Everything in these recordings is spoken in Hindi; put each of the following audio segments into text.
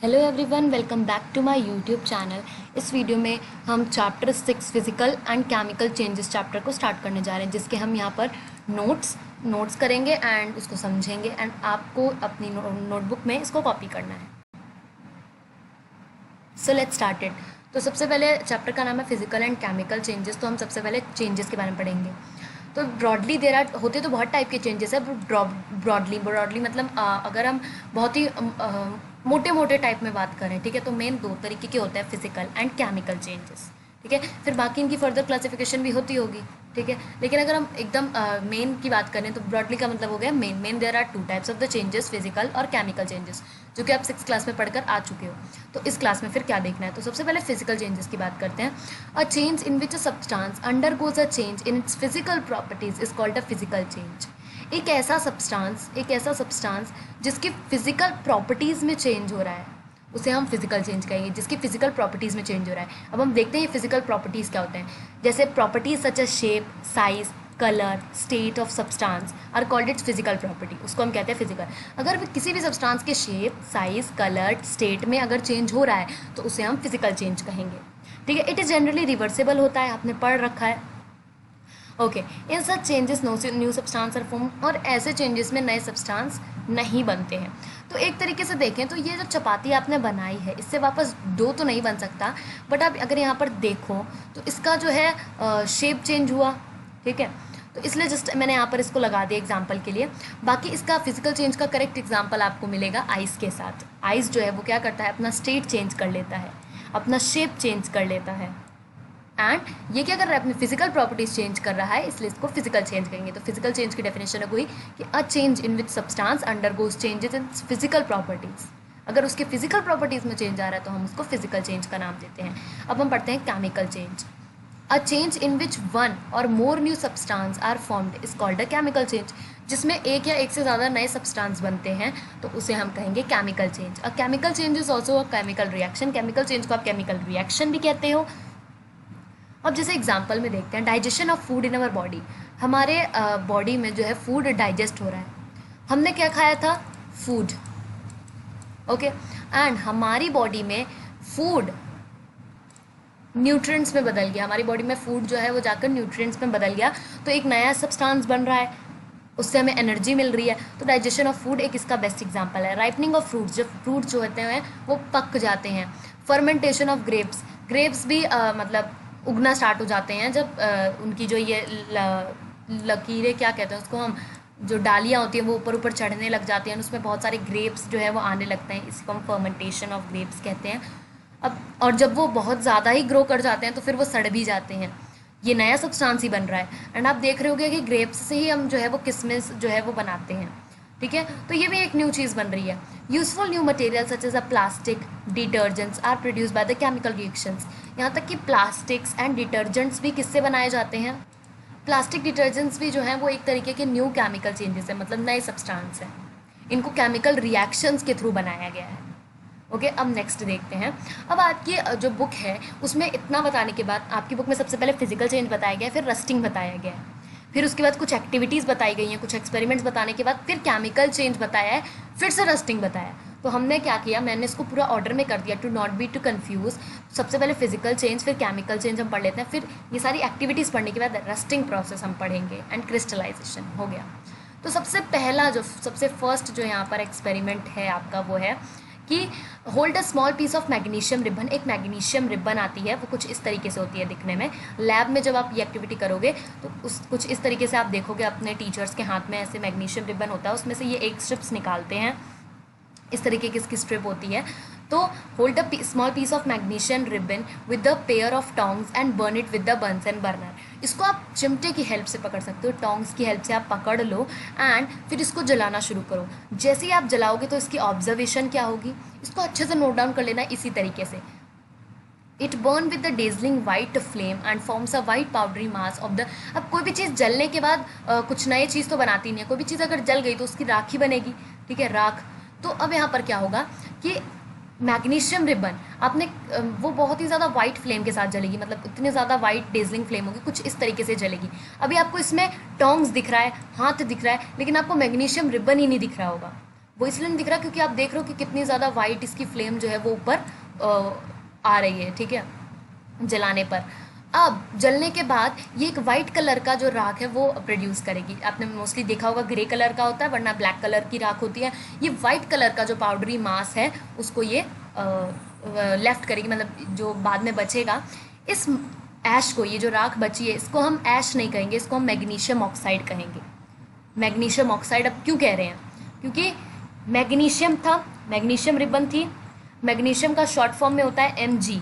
Hello everyone, welcome back to my YouTube channel. इस वीडियो में हम chapter 6 physical and chemical changes chapter को स्टार्ट करने जा रहे हैं, जिसके हम यहाँ पर नोट्स करेंगे एंड उसको समझेंगे एंड आपको अपनी नोटबुक में इसको कॉपी करना है। So let's start it. तो सबसे पहले चैप्टर का नाम है फिजिकल एंड केमिकल चेंजेस। तो हम सबसे पहले चेंजेस के बारे में पढ़ेंगे। तो ब्रॉडली देर आर होते तो बहुत टाइप के चेंजेस है। ब्रॉडली मतलब अगर हम बहुत ही मोटे मोटे टाइप में बात करें, ठीक है, तो मेन दो तरीके के होते हैं, फिजिकल एंड केमिकल चेंजेस, ठीक है। फिर बाकी इनकी फर्दर क्लासिफिकेशन भी होती होगी, ठीक है। लेकिन अगर हम एकदम मेन की बात करें तो ब्रॉडली का मतलब हो गया main there are two types of the changes, physical और केमिकल चेंजेस, जो कि आप 6th क्लास में पढ़कर आ चुके हो। तो इस क्लास में फिर क्या देखना है, तो सबसे पहले फिजिकल चेंजेस की बात करते हैं। अ change in which a substance undergoes a change in its physical properties is called a physical change. एक ऐसा सब्सटेंस जिसकी फिजिकल प्रॉपर्टीज़ में चेंज हो रहा है, उसे हम फिजिकल चेंज कहेंगे, जिसकी फिजिकल प्रॉपर्टीज़ में चेंज हो रहा है। अब हम देखते हैं ये फिजिकल प्रॉपर्टीज़ क्या होते हैं। जैसे properties such as shape, size, colour, state of substance are called its physical property, उसको हम कहते हैं फिजिकल। अगर किसी भी सब्सटेंस के शेप, साइज, कलर, स्टेट में अगर चेंज हो रहा है तो उसे हम फिजिकल चेंज कहेंगे, ठीक है। इट इज़ जनरली रिवर्सिबल होता है, आपने पढ़ रखा है, okay. In such changes new substance are form, और ऐसे चेंजेस में नए सब्सटेंस नहीं बनते हैं। तो एक तरीके से देखें तो ये जो चपाती आपने बनाई है, इससे वापस डो तो नहीं बन सकता, बट आप अगर यहाँ पर देखो तो इसका जो है शेप चेंज हुआ, ठीक है। तो इसलिए जस्ट मैंने यहाँ पर इसको लगा दिया एग्जाम्पल के लिए। बाकी इसका फिजिकल चेंज का करेक्ट एग्जाम्पल आपको मिलेगा आइस के साथ। आइस जो है वो क्या करता है, अपना स्टेट चेंज कर लेता है, अपना शेप चेंज कर लेता है, एंड ये क्या कर रहा है, अपनी फिजिकल प्रॉपर्टीज चेंज कर रहा है, इसलिए इसको फिजिकल चेंज करेंगे। तो फिजिकल चेंज की डेफिनेशन है वही कि अ change in which substance undergoes changes in physical properties. अगर उसके फिजिकल प्रॉपर्टीज में चेंज आ रहा है तो हम उसको फिजिकल चेंज का नाम देते हैं। अब हम पढ़ते हैं chemical change. A change in which one और more new substance are formed is called a chemical change. जिसमें एक या एक से ज़्यादा नए सब्सटेंस बनते हैं तो उसे हम कहेंगे chemical change. A chemical change is also a chemical reaction. Chemical change को आप केमिकल रिएक्शन भी कहते हो। अब जैसे एग्जांपल में देखते हैं, digestion of food in our body. हमारे बॉडी में जो है फूड डाइजेस्ट हो रहा है। हमने क्या खाया था, फूड, ओके। एंड हमारी बॉडी में फूड न्यूट्रिएंट्स में बदल गया, हमारी बॉडी में फूड जो है वो जाकर न्यूट्रिएंट्स में बदल गया, तो एक नया सब्सटेंस बन रहा है, उससे हमें एनर्जी मिल रही है। तो डाइजेशन ऑफ फूड एक इसका बेस्ट एग्जांपल है। राइपनिंग ऑफ फ्रूट्स, जब फ्रूट जो होते हैं वो पक जाते हैं। फर्मेंटेशन ऑफ ग्रेप्स, ग्रेप्स भी मतलब उगना स्टार्ट हो जाते हैं जब उनकी जो ये लकीरें क्या कहते हैं उसको हम, जो डालियाँ होती हैं वो ऊपर ऊपर चढ़ने लग जाती हैं, उसमें बहुत सारे ग्रेप्स जो है वो आने लगते हैं, इसको हम फर्मेंटेशन ऑफ ग्रेप्स कहते हैं। अब और जब वो बहुत ज़्यादा ही ग्रो कर जाते हैं तो फिर वो सड़ भी जाते हैं, ये नया सब्सटेंस ही बन रहा है। एंड आप देख रहे होगे कि ग्रेप्स से ही हम जो है वो किशमिश जो है वो बनाते हैं, ठीक है। तो ये भी एक न्यू चीज़ बन रही है। Useful new material such as a plastic, detergents are produce by the chemical reactions. यहाँ तक कि प्लास्टिक्स एंड डिटर्जेंट्स भी किससे बनाए जाते हैं, प्लास्टिक डिटर्जेंट्स भी जो हैं वो एक तरीके के न्यू केमिकल चेंजेस हैं, मतलब नए सब्सटेंस हैं, इनको केमिकल रिएक्शंस के थ्रू बनाया गया है, ओके। अब नेक्स्ट देखते हैं। अब आपकी जो बुक है उसमें इतना बताने के बाद आपकी बुक में सबसे पहले फिजिकल चेंज बताया गया है, फिर रस्टिंग बताया गया है, फिर उसके बाद कुछ एक्टिविटीज़ बताई गई हैं, कुछ एक्सपेरिमेंट्स बताने के बाद फिर केमिकल चेंज बताया है, फिर से रस्टिंग बताया। तो हमने क्या किया, मैंने इसको पूरा ऑर्डर में कर दिया to not be to confuse. सबसे पहले फिजिकल चेंज, फिर केमिकल चेंज हम पढ़ लेते हैं, फिर ये सारी एक्टिविटीज़ पढ़ने के बाद रस्टिंग प्रोसेस हम पढ़ेंगे एंड क्रिस्टलाइजेशन हो गया। तो सबसे पहला जो सबसे फर्स्ट जो यहाँ पर एक्सपेरिमेंट है आपका वो है कि hold a small piece of magnesium ribbon. एक मैग्नीशियम रिबन आती है, वो कुछ इस तरीके से होती है दिखने में। लैब में जब आप ये एक्टिविटी करोगे तो उस कुछ इस तरीके से आप देखोगे अपने टीचर्स के हाथ में ऐसे मैग्नीशियम रिबन होता है, उसमें से ये एक स्ट्रिप्स निकालते हैं, इस तरीके की इसकी स्ट्रिप होती है। तो hold a small piece of magnesium ribbon with the pair of tongs and burn it with the Bunsen burner. इसको आप चिमटे की हेल्प से पकड़ सकते हो, टोंग्स की हेल्प से आप पकड़ लो एंड फिर इसको जलाना शुरू करो। जैसे ही आप जलाओगे तो इसकी ऑब्जर्वेशन क्या होगी, इसको अच्छे से नोट डाउन कर लेना इसी तरीके से। It burn with the dazzling white flame and forms a white powdery mass of the. अब कोई भी चीज़ जलने के बाद कुछ नई चीज़ तो बनाती नहीं है, कोई भी चीज़ अगर जल गई तो उसकी राख ही बनेगी, ठीक है, राख। तो अब यहाँ पर क्या होगा कि मैग्नीशियम रिबन आपने वो बहुत ही ज़्यादा वाइट फ्लेम के साथ जलेगी, मतलब इतनी ज़्यादा वाइट डेजलिंग फ्लेम होगी, कुछ इस तरीके से जलेगी। अभी आपको इसमें टोंग्स दिख रहा है, हाथ दिख रहा है, लेकिन आपको मैग्नीशियम रिबन ही नहीं दिख रहा होगा, वो इसलिए नहीं दिख रहा क्योंकि आप देख रहे हो कि कितनी ज़्यादा वाइट इसकी फ्लेम जो है वो ऊपर आ रही है, ठीक है, जलाने पर। अब जलने के बाद ये एक वाइट कलर का जो राख है वो प्रोड्यूस करेगी। आपने मोस्टली देखा होगा ग्रे कलर का होता है, वरना ब्लैक कलर की राख होती है। ये वाइट कलर का जो पाउडरी मास है उसको ये लेफ्ट करेगी, मतलब जो बाद में बचेगा। इस ऐश को, ये जो राख बची है, इसको हम ऐश नहीं कहेंगे, इसको हम मैग्नीशियम ऑक्साइड कहेंगे। मैग्नीशियम ऑक्साइड अब क्यों कह रहे हैं? क्योंकि मैग्नीशियम था, मैग्नीशियम रिबन थी, मैग्नीशियम का शॉर्ट फॉर्म में होता है Mg,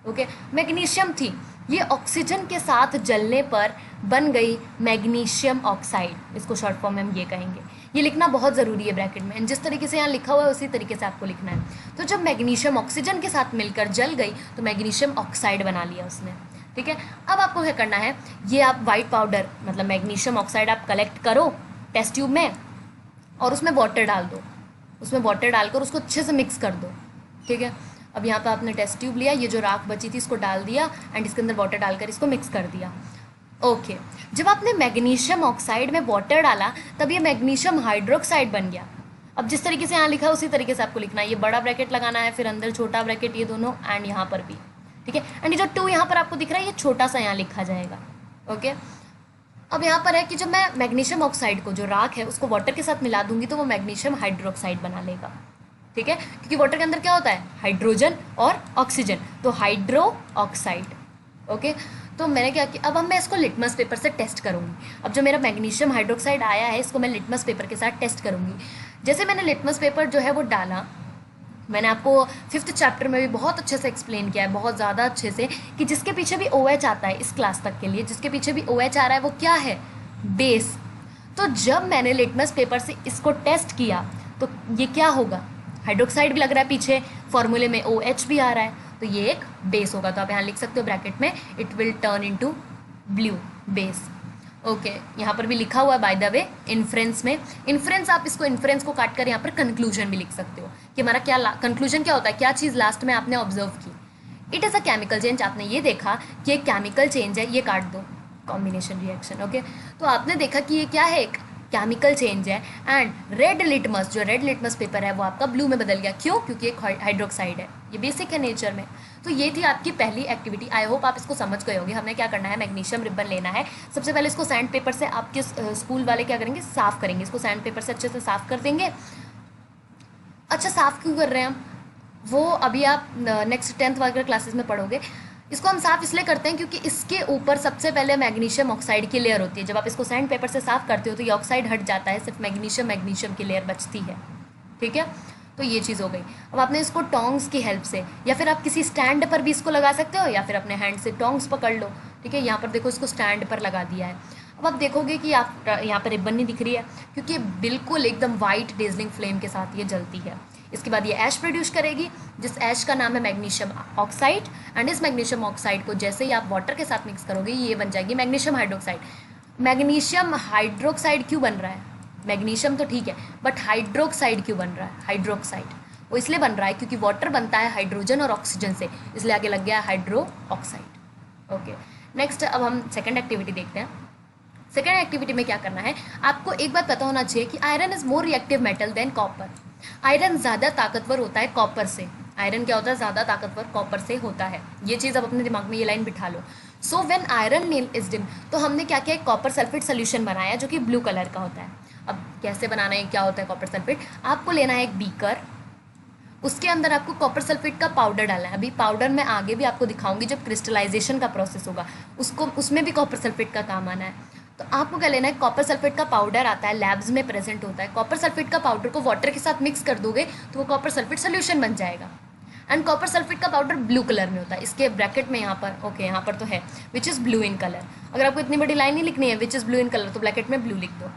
ओके। मैग्नीशियम थी, ये ऑक्सीजन के साथ जलने पर बन गई मैग्नीशियम ऑक्साइड, इसको शॉर्ट फॉर्म में हम ये कहेंगे। ये लिखना बहुत ज़रूरी है ब्रैकेट में, जिस तरीके से यहाँ लिखा हुआ है उसी तरीके से आपको लिखना है। तो जब मैग्नीशियम ऑक्सीजन के साथ मिलकर जल गई तो मैग्नीशियम ऑक्साइड बना लिया उसने, ठीक है। अब आपको क्या करना है, ये आप वाइट पाउडर मतलब मैग्नीशियम ऑक्साइड आप कलेक्ट करो टेस्ट ट्यूब में और उसमें वाटर डाल दो, उसमें वाटर डालकर उसको अच्छे से मिक्स कर दो, ठीक है। अब यहाँ पे आपने टेस्ट ट्यूब लिया, ये जो राख बची थी इसको डाल दिया एंड इसके अंदर वाटर डालकर इसको मिक्स कर दिया, ओके। जब आपने मैग्नीशियम ऑक्साइड में वाटर डाला तब ये मैग्नीशियम हाइड्रोक्साइड बन गया। अब जिस तरीके से यहाँ लिखा है उसी तरीके से आपको लिखना है, ये बड़ा ब्रैकेट लगाना है, फिर अंदर छोटा ब्रैकेट, ये दोनों, एंड यहाँ पर भी, ठीक है। एंड ये जो 2 यहाँ पर आपको दिख रहा है ये छोटा सा यहाँ लिखा जाएगा, ओके। अब यहाँ पर है कि जब मैं मैग्नीशियम ऑक्साइड को, जो राख है, उसको वाटर के साथ मिला दूंगी तो वो मैग्नीशियम हाइड्रोक्साइड बना लेगा, ठीक है। क्योंकि वाटर के अंदर क्या होता है, हाइड्रोजन और ऑक्सीजन, तो हाइड्रो ऑक्साइड, ओके। तो मैंने क्या किया, अब मैं इसको लिटमस पेपर से टेस्ट करूँगी। अब जो मेरा मैग्नीशियम हाइड्रोक्साइड आया है इसको मैं लिटमस पेपर के साथ टेस्ट करूँगी। जैसे मैंने लिटमस पेपर जो है वो डाला, मैंने आपको 5th चैप्टर में भी बहुत अच्छे से एक्सप्लेन किया है, बहुत ज़्यादा अच्छे से, कि जिसके पीछे भी OH आता है इस क्लास तक के लिए, जिसके पीछे भी OH आ रहा है वो क्या है, बेस। तो जब मैंने लिटमस पेपर से इसको टेस्ट किया तो ये क्या होगा, हाइड्रोक्साइड भी लग रहा है पीछे, फॉर्मूले में OH भी आ रहा है, तो ये एक बेस होगा। तो आप यहाँ लिख सकते हो ब्रैकेट में, it will turn into blue base, okay. यहाँ पर भी लिखा हुआ है बाय द वे इन्फ्रेंस में, इन्फ्रेंस आप इसको इन्फ्रेंस को काट कर यहाँ पर कंक्लूजन भी लिख सकते हो कि हमारा क्या कंक्लूजन क्या होता है, क्या चीज़ लास्ट में आपने ऑब्जर्व की। It is a chemical change, आपने ये देखा कि एक केमिकल चेंज है, ये काट दो, कॉम्बिनेशन रिएक्शन, ओके। तो आपने देखा कि ये क्या है, एक केमिकल चेंज है। एंड रेड लिटमस, जो रेड लिटमस पेपर है वो आपका ब्लू में बदल गया, क्यों? क्योंकि एक हाइड्रोक्साइड है, ये बेसिक है नेचर में। तो ये थी आपकी पहली एक्टिविटी, आई होप आप इसको समझ गए होंगे। हमने क्या करना है, मैग्नीशियम रिबन लेना है, सबसे पहले इसको सैंड पेपर से आपके स्कूल वाले क्या करेंगे, साफ़ करेंगे, इसको सैंड पेपर से अच्छे से साफ़ कर देंगे। अच्छा, साफ़ क्यों कर रहे हैं हम, वो अभी आप नेक्स्ट 10th वगैरह क्लासेस में पढ़ोगे। इसको हम साफ़ इसलिए करते हैं क्योंकि इसके ऊपर सबसे पहले मैग्नीशियम ऑक्साइड की लेयर होती है। जब आप इसको सैंड पेपर से साफ़ करते हो तो ये ऑक्साइड हट जाता है, सिर्फ मैग्नीशियम की लेयर बचती है, ठीक है। तो ये चीज़ हो गई। अब आपने इसको टोंग्स की हेल्प से, या फिर आप किसी स्टैंड पर भी इसको लगा सकते हो, या फिर अपने हैंड से टोंग्स पकड़ लो, ठीक है। यहाँ पर देखो, इसको स्टैंड पर लगा दिया है। अब आप देखोगे कि आप यहाँ पर रिबन नहीं दिख रही है क्योंकि बिल्कुल एकदम वाइट डेजलिंग फ्लेम के साथ ये जलती है। इसके बाद ये ऐश प्रोड्यूस करेगी, जिस ऐश का नाम है मैग्नीशियम ऑक्साइड। एंड इस मैग्नीशियम ऑक्साइड को जैसे ही आप वाटर के साथ मिक्स करोगे ये बन जाएगी मैग्नीशियम हाइड्रोक्साइड। मैग्नीशियम हाइड्रोक्साइड क्यों बन रहा है, मैग्नीशियम तो ठीक है, बट हाइड्रोक्साइड क्यों बन रहा है, हाइड्रोक्साइड वो इसलिए बन रहा है क्योंकि वाटर बनता है हाइड्रोजन और ऑक्सीजन से, इसलिए आगे लग गया है हाइड्रो ऑक्साइड, ओके। नेक्स्ट अब हम सेकेंड एक्टिविटी देखते हैं। सेकेंड एक्टिविटी में क्या करना है, आपको एक बात पता होना चाहिए कि iron is more reactive metal than copper. Iron ज़्यादा ताकतवर होता है कॉपर से। आयरन क्या होता है, ज़्यादा ताकतवर कॉपर से होता है। ये चीज़ आप अपने दिमाग में ये लाइन बिठा लो। So when iron nail is dim, तो हमने क्या किया, एक कॉपर सल्फेट सोल्यूशन बनाया जो कि ब्लू कलर का होता है। अब कैसे बनाना है, क्या होता है कॉपर सल्फेट, आपको लेना है एक बीकर, उसके अंदर आपको कॉपर सल्फेट का पाउडर डालना है। अभी पाउडर मैं आगे भी आपको दिखाऊंगी, जब क्रिस्टलाइजेशन का प्रोसेस होगा उसमें भी कॉपर सल्फेट का काम आना है। तो आपको क्या लेना है, कॉपर सल्फेट का पाउडर आता है, लैब्स में प्रेजेंट होता है। कॉपर सल्फेट का पाउडर को वाटर के साथ मिक्स कर दोगे तो वो कॉपर सल्फेट सोल्यूशन बन जाएगा। एंड कॉपर सल्फेट का पाउडर ब्लू कलर में होता है, इसके ब्रैकेट में यहाँ पर, ओके यहाँ पर तो है, which is blue in colour. अगर आपको इतनी बड़ी लाइन नहीं लिखनी है, which is blue in colour, तो ब्रैकेट में ब्लू लिख दो,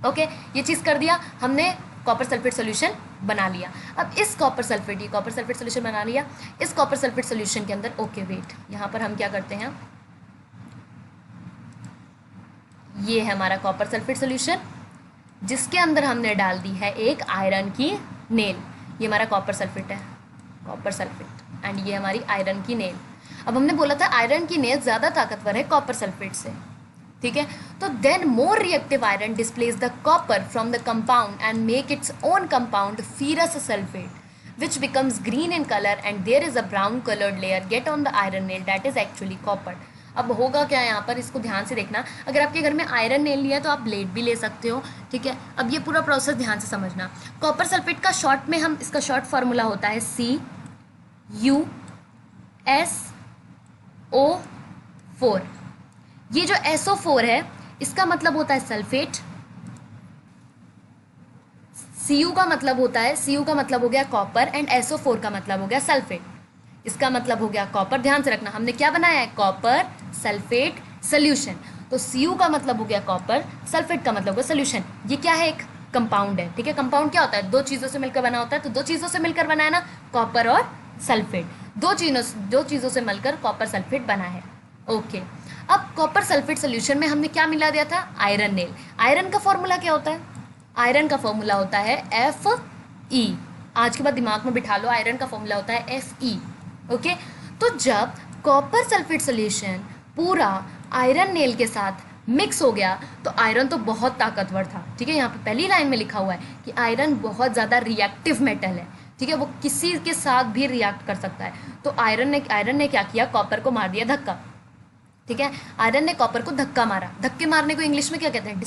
ओके। ये चीज़ कर दिया हमने, कॉपर सल्फेट सोल्यूशन बना लिया। अब इस कॉपर सल्फेट, ये कॉपर सल्फेट सोल्यूशन बना लिया, इस कॉपर सल्फेट सोल्यूशन के अंदर, ओके वेट, यहाँ पर हम क्या करते हैं, ये है हमारा कॉपर सल्फेट सोल्यूशन, जिसके अंदर हमने डाल दी है एक आयरन की नेल। ये हमारा कॉपर सल्फेट है, कॉपर सल्फेट, एंड ये हमारी आयरन की नेल। अब हमने बोला था आयरन की नेल ज़्यादा ताकतवर है कॉपर सल्फेट से, ठीक है। तो then more reactive iron displace the copper from the compound and make its own compound ferrous sulphate which becomes green in color and there is a brown colored layer get on the iron nail that is actually copper। अब होगा क्या यहाँ पर, इसको ध्यान से देखना। अगर आपके घर में आयरन नेल लिया तो आप ब्लेड भी ले सकते हो, ठीक है। अब ये पूरा प्रोसेस ध्यान से समझना। कॉपर सल्फेट का शॉर्ट में हम इसका शॉर्ट फार्मूला होता है CuSO4। ये जो SO4 है इसका मतलब होता है सल्फेट, Cu का मतलब होता है, Cu का मतलब हो गया कॉपर एंड SO4 का मतलब हो गया सल्फेट। इसका मतलब हो गया कॉपर। ध्यान से रखना, हमने क्या बनाया है, कॉपर सल्फेट सोल्यूशन। तो Cu का मतलब हो गया कॉपर, सल्फेट का मतलब हो गया सोल्यूशन। ये क्या है, एक कंपाउंड है, ठीक है। कंपाउंड क्या होता है, दो चीज़ों से मिलकर बना होता है। तो दो चीज़ों से मिलकर बना है ना, कॉपर और सल्फेट। दो चीज़ों से मिलकर कॉपर सल्फेट बना है। ओके, अब कॉपर सल्फेट सोल्यूशन में हमने क्या मिला दिया था, आयरन नेल। आयरन का फॉर्मूला क्या होता है, आयरन का फॉर्मूला होता है Fe। आज के बाद दिमाग में बिठा लो, आयरन का फॉर्मूला होता है Fe। ओके, तो जब कॉपर सल्फेट सोल्यूशन पूरा आयरन नेल के साथ मिक्स हो गया तो आयरन तो बहुत ताकतवर था, ठीक है। यहाँ पे पहली लाइन में लिखा हुआ है कि आयरन बहुत ज़्यादा रिएक्टिव मेटल है, ठीक है। वो किसी के साथ भी रिएक्ट कर सकता है। तो आयरन ने क्या किया, कॉपर को मार दिया धक्का, ठीक है। आयरन ने कॉपर को धक्का मारा। धक्के मारने को इंग्लिश में क्या कहते हैं,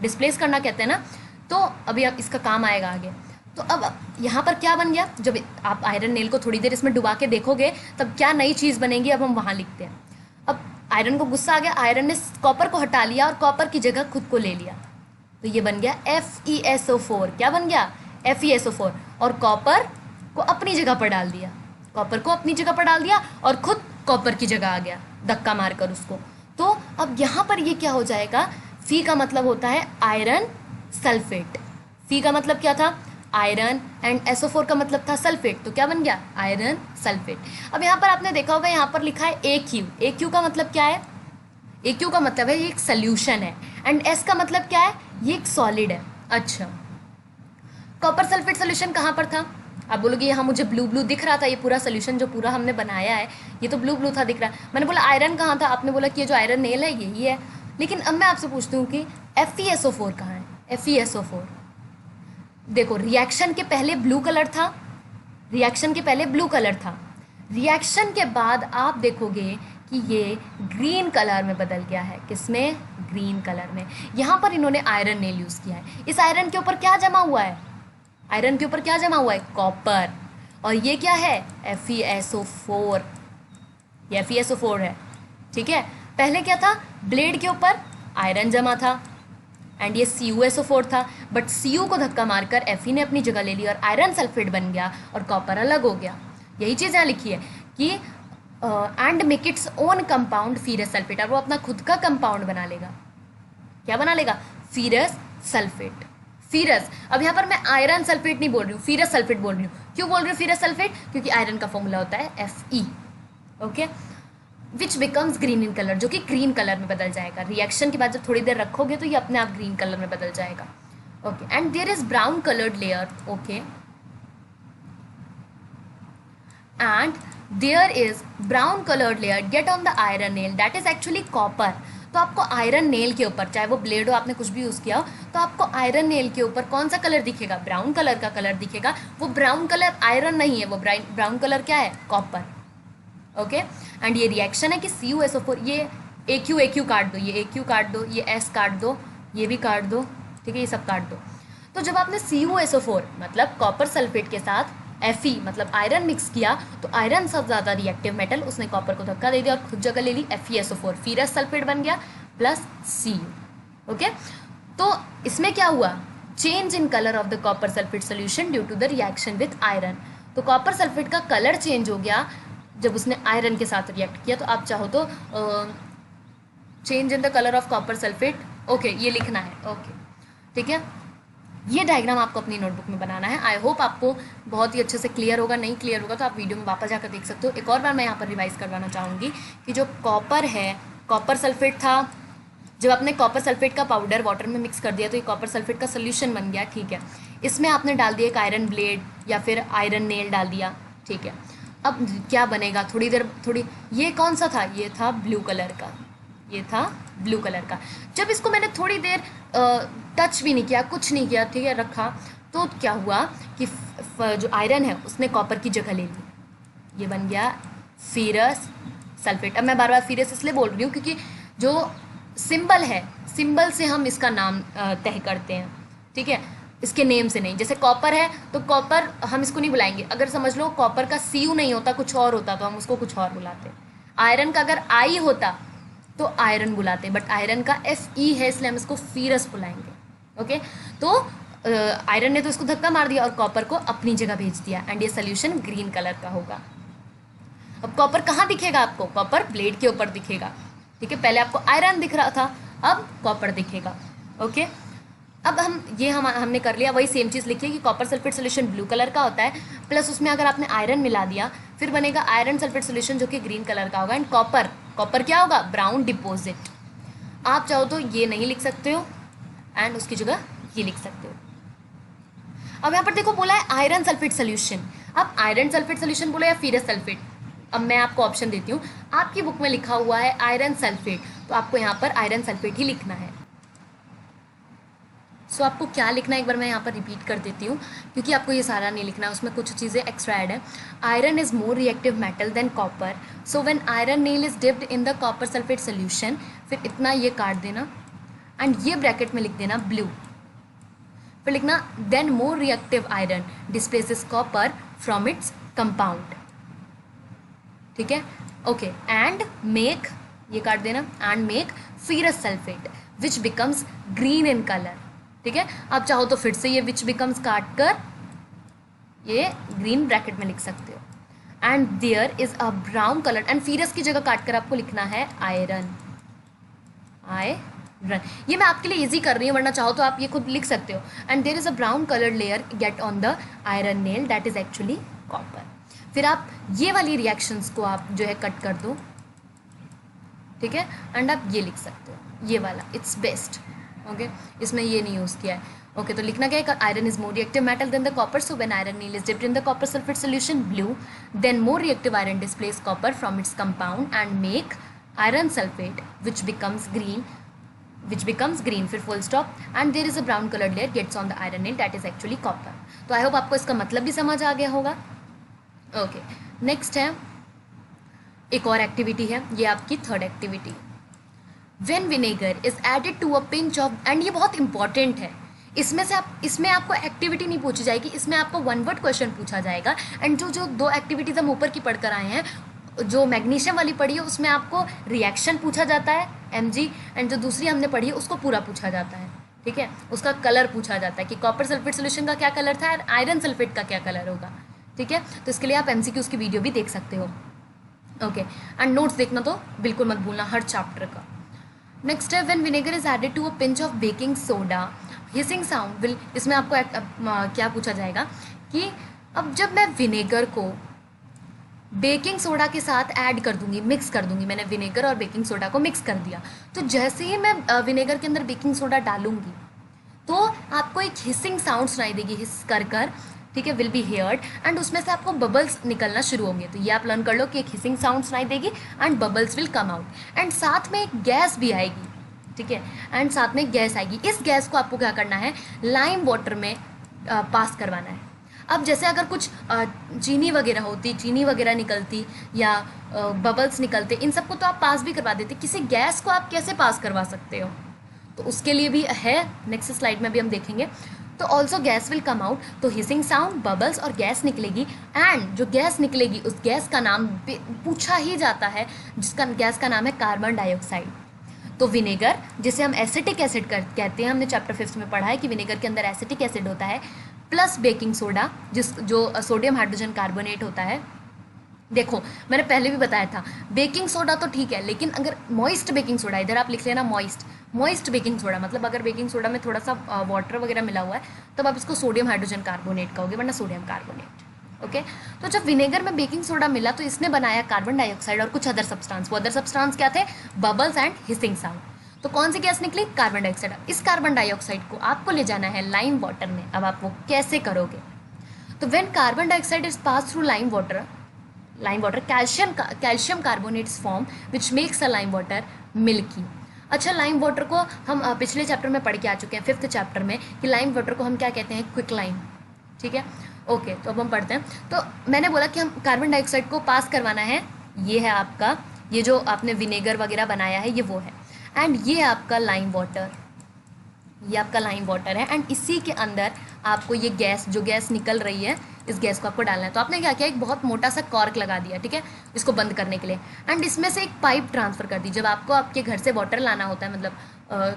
डिस्प्लेस करना कहते हैं ना। तो अभी अब इसका काम आएगा आगे। तो अब यहाँ पर क्या बन गया, जब आप आयरन नेल को थोड़ी देर इसमें डुबा के देखोगे तब क्या नई चीज़ बनेगी, अब हम वहाँ लिखते हैं। अब आयरन को गुस्सा आ गया, आयरन ने कॉपर को हटा लिया और कॉपर की जगह खुद को ले लिया। तो ये बन गया FeSO4। क्या बन गया, FeSO4। और कॉपर को अपनी जगह पर डाल दिया, कॉपर को अपनी जगह पर डाल दिया और खुद कॉपर की जगह आ गया धक्का मारकर उसको। तो अब यहाँ पर ये क्या हो जाएगा, फी का मतलब होता है आयरन सल्फेट। फी का मतलब क्या था, आयरन, एंड SO4 का मतलब था सल्फेट। तो क्या बन गया, आयरन सल्फेट। अब यहाँ पर आपने देखा होगा, यहाँ पर लिखा है AQ। AQ का मतलब क्या है, AQ का मतलब है ये एक सोल्यूशन है, एंड S का मतलब क्या है, ये एक सॉलिड है। अच्छा, कॉपर सल्फेट सोल्यूशन कहाँ पर था, आप बोलोगे यहाँ मुझे ब्लू ब्लू दिख रहा था, ये पूरा सोल्यूशन जो पूरा हमने बनाया है ये तो ब्लू ब्लू था दिख रहा है। मैंने बोला आयरन कहाँ था, आपने बोला कि ये जो आयरन नेल है यही है। लेकिन अब मैं आपसे पूछती हूँ कि FeSO4 कहाँ है, FeSO4। देखो, रिएक्शन के पहले ब्लू कलर था, रिएक्शन के पहले ब्लू कलर था, रिएक्शन के बाद आप देखोगे कि ये ग्रीन कलर में बदल गया है। किसमें, ग्रीन कलर में। यहाँ पर इन्होंने आयरन नेल यूज़ किया है। इस आयरन के ऊपर क्या जमा हुआ है, आयरन के ऊपर क्या जमा हुआ है, कॉपर। और ये क्या है, FeSO4। ये FeSO4 है, ठीक है। पहले क्या था, ब्लेड के ऊपर आयरन जमा था एंड ये CuSO4 था, बट Cu को धक्का मारकर Fe ने अपनी जगह ले ली और आयरन सल्फेट बन गया और कॉपर अलग हो गया। यही चीज़ यहाँ लिखी है कि and make its own compound ferrous sulphate. और वो अपना खुद का कंपाउंड बना लेगा। क्या बना लेगा, ferrous सल्फेट। ferrous, अब यहाँ पर मैं आयरन सल्फेट नहीं बोल रही हूँ, ferrous सल्फेट बोल रही हूँ। क्यों बोल रही हूँ ferrous सल्फेट, क्योंकि आयरन का फॉर्मूला होता है Fe। Okay, which becomes green in colour, जो कि ग्रीन कलर में बदल जाएगा। रिएक्शन के बाद जब थोड़ी देर रखोगे तो ये अपने आप ग्रीन कलर में बदल जाएगा। Okay, and there is brown coloured layer. Okay, and there is brown coloured layer get on the iron nail that is actually copper. तो आपको आयरन नेल के ऊपर, चाहे वो ब्लेड हो, आपने कुछ भी यूज़ किया हो, तो आपको आयरन नेल के ऊपर कौन सा कलर दिखेगा, ब्राउन कलर का कलर दिखेगा। वो ब्राउन कलर आयरन नहीं है, वो ब्राउन कलर क्या है, कॉपर। ओके, एंड ये रिएक्शन है कि CuSO4, ये AQ काट दो, ये AQ काट दो, ये S काट दो, ये भी काट दो, ठीक है, ये सब काट दो। तो जब आपने CuSO4 मतलब कॉपर सल्फेट के साथ Fe मतलब आयरन मिक्स किया, तो आयरन सबसे ज़्यादा रिएक्टिव मेटल, उसने कॉपर को धक्का दे दिया और खुद जगह ले ली, FeSO4 ferrous सल्फेट बन गया प्लस Cu। ओके, तो इसमें क्या हुआ, change in colour of the copper sulphate solution due to the reaction with iron. तो कॉपर सल्फेट का कलर चेंज हो गया जब उसने आयरन के साथ रिएक्ट किया। तो आप चाहो तो change in the colour of copper sulphate, okay, ये लिखना है। ओके, ठीक है, ये डायग्राम आपको अपनी नोटबुक में बनाना है। आई होप आपको बहुत ही अच्छे से क्लियर होगा। नहीं क्लियर होगा तो आप वीडियो में वापस जाकर देख सकते हो। एक और बार मैं यहाँ पर रिवाइज करवाना चाहूँगी कि जो कॉपर है, कॉपर सल्फेट था, जब आपने कॉपर सल्फेट का पाउडर वाटर में मिक्स कर दिया तो ये कॉपर सल्फेट का सोल्यूशन बन गया, ठीक है। इसमें आपने डाल दिया एक आयरन ब्लेड या फिर आयरन नेल डाल दिया, ठीक है। अब क्या बनेगा, थोड़ी, ये कौन सा था, ये था ब्लू कलर का, ये था ब्लू कलर का। जब इसको मैंने थोड़ी देर टच भी नहीं किया, कुछ नहीं किया, ठीक है, रखा, तो क्या हुआ कि जो आयरन है उसने कॉपर की जगह ले ली, ये बन गया फेरस सल्फेट। अब मैं बार बार फेरस इसलिए बोल रही हूँ क्योंकि जो सिंबल है, सिंबल से हम इसका नाम तय करते हैं, ठीक है, इसके नेम से नहीं। जैसे कॉपर है तो कॉपर हम इसको नहीं बुलाएंगे, अगर समझ लो कॉपर का CU नहीं होता, कुछ और होता, तो हम उसको कुछ और बुलाते। आयरन का अगर I होता तो आयरन बुलाते, बट आयरन का FE है इसलिए हम इसको फेरस बुलाएंगे। ओके, तो आयरन ने तो इसको धक्का मार दिया और कॉपर को अपनी जगह भेज दिया, एंड ये सोल्यूशन ग्रीन कलर का होगा। अब कॉपर कहाँ दिखेगा आपको? कॉपर ब्लेड के ऊपर दिखेगा, ठीक है, पहले आपको आयरन दिख रहा था, अब कॉपर दिखेगा। ओके, अब हमने कर लिया, वही सेम चीज़ लिखिए कि copper sulphate solution blue colour का होता है, प्लस उसमें अगर आपने आयरन मिला दिया फिर बनेगा आयरन सल्फेट सोल्यूशन जो कि ग्रीन कलर का होगा, एंड कॉपर क्या होगा? Brown deposit. आप चाहो तो ये नहीं लिख सकते हो एंड उसकी जगह ये लिख सकते हो। अब यहाँ पर देखो बोला है आयरन सल्फेट सोल्यूशन, अब आयरन सल्फेट सोल्यूशन बोला या फेरस सल्फेट। अब मैं आपको ऑप्शन देती हूँ, आपकी बुक में लिखा हुआ है आयरन सल्फेट, तो आपको यहाँ पर आयरन सल्फेट ही लिखना है। सो आपको क्या लिखना है एक बार मैं यहाँ पर रिपीट कर देती हूँ, क्योंकि आपको ये सारा नहीं लिखना है, उसमें कुछ चीज़ें एक्स्ट्रा ऐड है। Iron is more reactive metal than copper, so when iron nail is dipped in the copper sulphate solution, फिर इतना ये काट देना एंड ये ब्रैकेट में लिख देना ब्लू, फिर लिखना then more reactive iron displaces copper from its compound, ठीक है, ओके, एंड मेक, ये काट देना, and make ferrous sulphate which becomes green in colour, ठीक है। आप चाहो तो फिर से ये विच बिकम्स काट कर ये ग्रीन ब्रैकेट में लिख सकते हो, and there is a brown colour, and ferrous की जगह काट कर आपको लिखना है आयरन, ये मैं आपके लिए इजी कर रही हूँ, वरना चाहो तो आप ये खुद लिख सकते हो। And there is a brown colour layer get on the iron nail that is actually copper. फिर आप ये वाली रिएक्शंस को आप जो है कट कर दो, ठीक है, एंड आप ये लिख सकते हो, ये वाला इट्स बेस्ट, ओके, इसमें ये नहीं यूज़ किया है। ओके, तो लिखना क्या है? Iron is more reactive metal than the copper, so when iron nail is dipped in the copper sulphate solution blue, then more reactive iron displace copper from its compound and make iron sulphate which becomes green, फिर full stop, and there is a brown coloured layer gets on the iron nail that is actually copper. तो आई होप आपको इसका मतलब भी समझ आ गया होगा। ओके, नेक्स्ट है एक और एक्टिविटी है, ये आपकी third activity. When vinegar is added to a pinch of, and ये बहुत इंपॉर्टेंट है, इसमें आपको एक्टिविटी नहीं पूछी जाएगी, इसमें आपको वन वर्ड क्वेश्चन पूछा जाएगा। एंड जो दो एक्टिविटीज हम ऊपर की पढ़कर आए हैं, जो मैग्नीशियम वाली पढ़ी है उसमें आपको रिएक्शन पूछा जाता है mg, एंड जो दूसरी हमने पढ़ी है उसको पूरा पूछा जाता है, ठीक है, उसका कलर पूछा जाता है कि कॉपर सल्फेट सोल्यूशन का क्या कलर था और आयरन सल्फेट का क्या कलर होगा, ठीक है। तो इसके लिए आप MCQ की वीडियो भी देख सकते हो। ओके, एंड नोट्स देखना तो बिल्कुल मत भूलना हर चैप्टर का। नेक्स्ट है when vinegar is added to a pinch of baking soda, hissing sound will, इसमें आपको क्या पूछा जाएगा कि अब जब मैं विनेगर को बेकिंग सोडा के साथ ऐड कर दूंगी, मिक्स कर दूंगी, मैंने विनेगर और बेकिंग सोडा को मिक्स कर दिया, तो जैसे ही मैं विनेगर के अंदर बेकिंग सोडा डालूंगी तो आपको एक हिसिंग साउंड सुनाई देगी, हिस कर, ठीक है, विल बी हियर्ड, एंड उसमें से आपको बबल्स निकलना शुरू होंगे। तो ये आप लर्न कर लो कि एक हिसिंग साउंड सुनाई देगी and bubbles will come out, and साथ में एक गैस भी आएगी, ठीक है, एंड साथ में गैस आएगी। इस गैस को आपको क्या करना है? लाइम वाटर में पास करवाना है। अब जैसे अगर कुछ चीनी वगैरह होती, चीनी वगैरह निकलती या बबल्स निकलते, इन सबको तो आप पास भी करवा देते, किसी गैस को आप कैसे पास करवा सकते हो? तो उसके लिए भी है, नेक्स्ट स्लाइड में भी हम देखेंगे। तो also gas will come out, तो हिसिंग साउंड, बबल्स और गैस निकलेगी, एंड जो गैस निकलेगी उस गैस का नाम पूछा ही जाता है, जिसका गैस का नाम है कार्बन डाइऑक्साइड। तो विनेगर, जिसे हम एसिटिक एसिड कहते हैं, हमने चैप्टर 5 में पढ़ा है कि विनेगर के अंदर एसिटिक एसिड होता है, प्लस बेकिंग सोडा जो सोडियम हाइड्रोजन कार्बोनेट होता है। देखो मैंने पहले भी बताया था, बेकिंग सोडा तो ठीक है, लेकिन अगर मॉइस्ट बेकिंग सोडा, इधर आप लिख लेना मॉइस्ट बेकिंग सोडा, मतलब अगर बेकिंग सोडा में थोड़ा सा वाटर वगैरह मिला हुआ है तब आप इसको सोडियम हाइड्रोजन कार्बोनेट कहोगे, वरना सोडियम कार्बोनेट। ओके, तो जब विनेगर में बेकिंग सोडा मिला तो इसने बनाया कार्बन डाइऑक्साइड और कुछ अदर सब्सटेंस। वो अदर सब्सटेंस क्या थे? Bubbles and hissing sound. तो कौन सी गैस निकली? Carbon dioxide. इस कार्बन डाइऑक्साइड को आपको ले जाना है लाइम वाटर में। अब आप वो कैसे करोगे? तो when carbon dioxide is pass through lime water, calcium carbonates form which makes a lime water milky. अच्छा, लाइम वाटर को हम पिछले चैप्टर में पढ़ के आ चुके हैं, 5th चैप्टर में, कि लाइम वाटर को हम क्या कहते हैं, क्विक लाइम। ठीक है, ओके, तो अब हम पढ़ते हैं। तो मैंने बोला कि हम कार्बन डाइऑक्साइड को पास करवाना है, ये है आपका, ये जो आपने विनेगर वगैरह बनाया है ये वो है, एंड ये आपका लाइम वाटर, ये आपका लाइम वाटर है, एंड इसी के अंदर आपको ये गैस, जो गैस निकल रही है, इस गैस को आपको डालना है। तो आपने क्या किया, एक बहुत मोटा सा कॉर्क लगा दिया, ठीक है, इसको बंद करने के लिए, एंड इसमें से एक पाइप ट्रांसफ़र कर दी। जब आपको आपके घर से वाटर लाना होता है, मतलब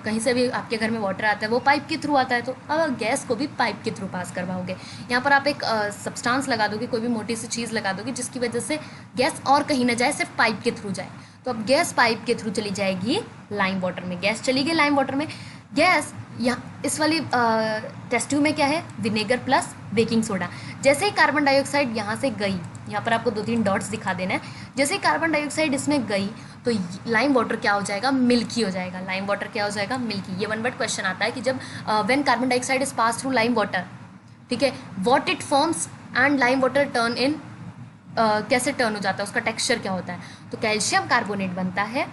कहीं से भी आपके घर में वाटर आता है, वो पाइप के थ्रू आता है, तो गैस को भी पाइप के थ्रू पास करवाओगे। यहाँ पर आप एक सब्सटेंस लगा दोगे, कोई भी मोटी सी चीज़ लगा दोगे, जिसकी वजह से गैस और कहीं ना जाए, सिर्फ पाइप के थ्रू जाए। तो अब गैस पाइप के थ्रू चली जाएगी लाइम वाटर में, गैस चली गई लाइम वाटर में। गैस यहाँ इस वाली टेस्ट ट्यूब में क्या है, विनेगर प्लस बेकिंग सोडा। जैसे ही कार्बन डाइऑक्साइड यहाँ से गई, यहाँ पर आपको 2-3 डॉट्स दिखा देना है, जैसे ही कार्बन डाइऑक्साइड इसमें गई तो लाइम वाटर क्या हो जाएगा, मिल्की हो जाएगा। लाइम वाटर क्या हो जाएगा, मिल्की। ये 1 वर्ड क्वेश्चन आता है कि जब when carbon dioxide is pass through lime water, ठीक है, what it forms and lime water turn in, कैसे टर्न हो जाता है, उसका टेक्सचर क्या होता है। तो कैल्शियम कार्बोनेट बनता है,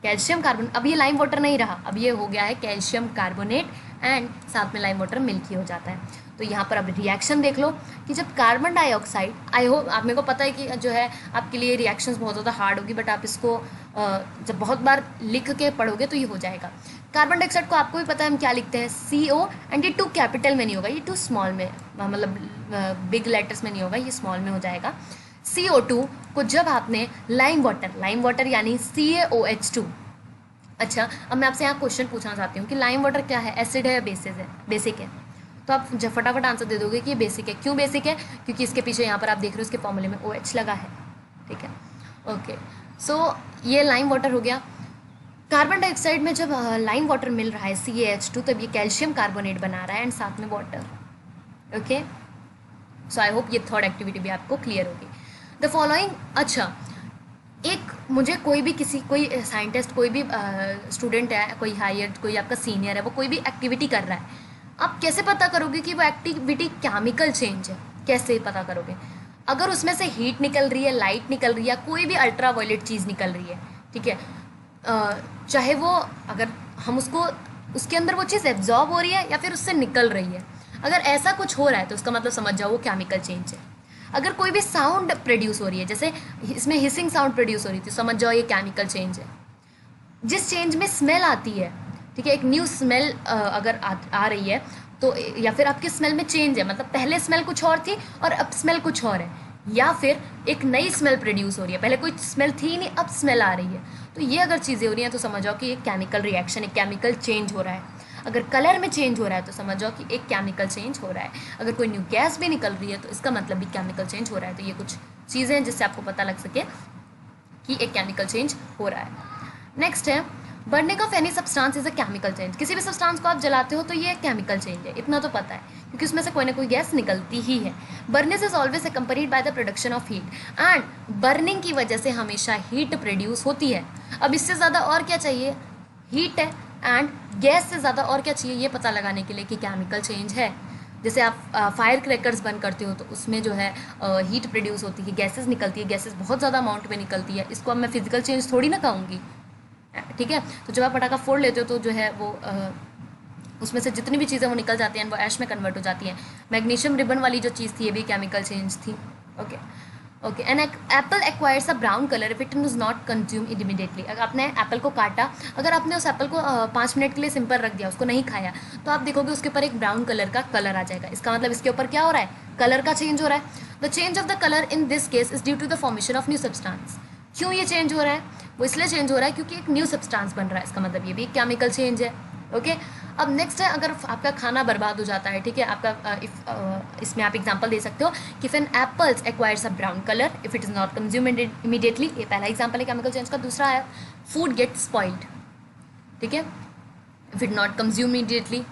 कैल्शियम कार्बन, अब ये लाइम वाटर नहीं रहा, अब ये हो गया है कैल्शियम कार्बोनेट, एंड साथ में लाइम वाटर मिल्की हो जाता है। तो यहाँ पर अब रिएक्शन देख लो कि जब कार्बन डाइऑक्साइड, आई होप आप, मेरे को पता है कि जो है आपके लिए रिएक्शंस बहुत ज़्यादा हार्ड होगी, बट आप इसको जब बहुत बार लिख के पढ़ोगे तो ये हो जाएगा। कार्बन डाइऑक्साइड को आपको भी पता है हम क्या लिखते हैं, CO, एंड ये 2 कैपिटल में नहीं होगा, ये 2 स्मॉल में, मतलब बिग लेटर्स में नहीं होगा, ये स्मॉल में हो जाएगा। CO2 को जब आपने लाइम वाटर यानी CaOH2। अच्छा, अब मैं आपसे यहाँ क्वेश्चन पूछना चाहती हूँ कि लाइम वाटर क्या है, एसिड है या बेसिक है। तो आप जब फटाफट आंसर दे दोगे कि ये बेसिक है। क्यों बेसिक है, क्योंकि इसके पीछे यहाँ पर आप देख रहे हो इसके फॉर्मूले में OH लगा है, ठीक है, ओके। सो ये लाइम वाटर हो गया। कार्बन डाइऑक्साइड में जब लाइम वाटर मिल रहा है CaH2, तब ये कैल्शियम कार्बोनेट बना रहा है, एंड साथ में water, okay. So I hope ये थर्ड एक्टिविटी भी आपको क्लियर होगी। द फॉलोइंग, अच्छा, एक मुझे कोई साइंटिस्ट, कोई भी स्टूडेंट है, कोई हायर, कोई आपका सीनियर है, वो कोई भी एक्टिविटी कर रहा है, आप कैसे पता करोगे कि वो एक्टिविटी केमिकल चेंज है, कैसे पता करोगे। अगर उसमें से हीट निकल रही है, लाइट निकल रही है, कोई भी अल्ट्रा वायलेट चीज़ निकल रही है, ठीक है, चाहे वो, अगर हम उसको, उसके अंदर वो चीज़ एब्जॉर्ब हो रही है या फिर उससे निकल रही है, अगर ऐसा कुछ हो रहा है तो उसका मतलब समझ जाओ वो केमिकल चेंज है। अगर कोई भी साउंड प्रोड्यूस हो रही है, जैसे इसमें हिसिंग साउंड प्रोड्यूस हो रही थी, समझ जाओ ये केमिकल चेंज है। जिस चेंज में स्मेल आती है, ठीक है, एक न्यू स्मेल अगर आ रही है, तो या फिर आपकी स्मेल में चेंज है, मतलब पहले स्मेल कुछ और थी और अब स्मेल कुछ और है, या फिर एक नई स्मेल प्रोड्यूस हो रही है, पहले कोई स्मेल थी नहीं, अब स्मेल आ रही है, तो ये अगर चीज़ें हो रही हैं तो समझ जाओ कि एक केमिकल रिएक्शन, एक केमिकल चेंज हो रहा है। अगर कलर में चेंज हो रहा है तो समझ जाओ कि एक केमिकल चेंज हो रहा है। अगर कोई न्यू गैस भी निकल रही है तो इसका मतलब भी केमिकल चेंज हो रहा है। तो ये कुछ चीज़ें हैं जिससे आपको पता लग सके कि एक केमिकल चेंज हो रहा है। नेक्स्ट है, burning of any substance is a chemical change. किसी भी सब्सटेंस को आप जलाते हो तो ये केमिकल चेंज है, इतना तो पता है, क्योंकि उसमें से कोई ना कोई गैस निकलती ही है। Burning is always accompanied by the production of heat, and burning की वजह से हमेशा हीट प्रोड्यूस होती है। अब इससे ज़्यादा और क्या चाहिए, हीट है, एंड गैस से ज़्यादा और क्या चाहिए ये पता लगाने के लिए कि केमिकल चेंज है। जैसे आप फायर क्रैकर्स बंद करते हो तो उसमें जो है हीट प्रोड्यूस होती है, गैसेस निकलती है, गैसेस बहुत ज़्यादा अमाउंट में निकलती है। इसको अब मैं फिजिकल चेंज थोड़ी ना कहूँगी, ठीक है। तो जब आप पटाखा फोड़ लेते हो तो जो है वो उसमें से जितनी भी चीज़ें वो निकल जाती हैं वो ऐश में कन्वर्ट हो जाती हैं। मैग्नीशियम रिबन वाली जो चीज़ थी ये भी केमिकल चेंज थी, okay okay. An apple acquires a brown colour if it is not consume immediately. अगर आपने एप्पल को काटा, अगर आपने उस एप्पल को 5 मिनट के लिए सिंपल रख दिया, उसको नहीं खाया, तो आप देखोगे उसके ऊपर एक ब्राउन कलर का कलर आ जाएगा। इसका मतलब इसके ऊपर क्या हो रहा है, कलर का चेंज हो रहा है। The change of the colour in this case is due to the formation of new substance. क्यों ये चेंज हो रहा है, वो इसलिए चेंज हो रहा है क्योंकि एक न्यू सब्सटेंस बन रहा है। इसका मतलब ये भी एक केमिकल चेंज है, ओके। अब नेक्स्ट है, अगर आपका खाना बर्बाद हो जाता है, ठीक है, आपका इसमें आप एग्जांपल दे सकते हो कि if an apples acquires a brown colour if it is not consumed immediately. ये पहला एग्जांपल है केमिकल चेंज का। दूसरा है फूड गेट स्पॉइल्ड, ठीक है, if it not consume immediately,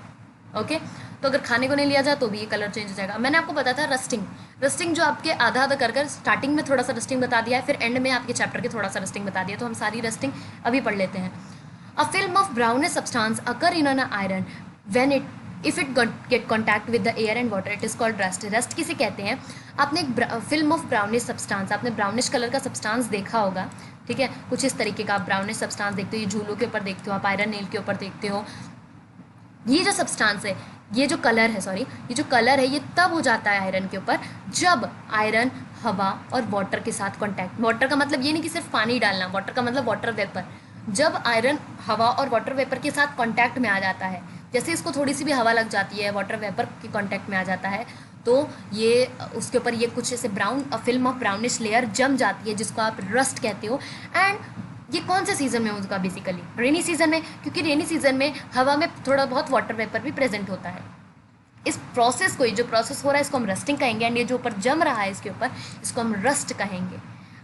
okay. तो अगर खाने को नहीं लिया जाए तो भी ये कलर चेंज हो जाएगा। मैंने आपको बताया था रस्टिंग जो आपके आधा आधा कर स्टार्टिंग में थोड़ा सा रस्टिंग बता दिया है, फिर एंड में आपके चैप्टर के थोड़ा सा रस्टिंग बता दिया, तो हम सारी रस्टिंग अभी पढ़ लेते हैं। A film of brownish substance occur in an iron when it if it get contact with the air and water it is called rust. Rust किसे कहते हैं? आपने एक फिल्म ऑफ ब्राउनिश सब्सटेंस, आपने ब्राउनिश कलर का सब्सटेंस देखा होगा, ठीक है, कुछ इस तरीके का आप ब्राउनिश सब्सटेंस देखते हो, ये झूलों के ऊपर देखते हो, आप आयरन नील के ऊपर देखते हो। ये जो सब्सटेंस है, ये जो कलर है, सॉरी, ये जो कलर है ये तब हो जाता है आयरन के ऊपर जब आयरन हवा और वाटर के साथ कांटेक्ट, वाटर का मतलब ये नहीं कि सिर्फ पानी डालना, वाटर का मतलब वाटर वेपर, जब आयरन हवा और वाटर वेपर के साथ कांटेक्ट में आ जाता है, जैसे इसको थोड़ी सी भी हवा लग जाती है, वाटर वेपर के कांटेक्ट में आ जाता है, तो ये उसके ऊपर ये कुछ ऐसे brown film of brownish layer जम जाती है जिसको आप रस्ट कहते हो। एंड ये कौन से सीज़न में होगा? बेसिकली रेनी सीज़न में, क्योंकि रेनी सीज़न में हवा में थोड़ा बहुत वाटर वेपर भी प्रेजेंट होता है। इस प्रोसेस को, ये जो प्रोसेस हो रहा है इसको हम रस्टिंग कहेंगे, एंड ये जो ऊपर जम रहा है इसके ऊपर इसको हम रस्ट कहेंगे।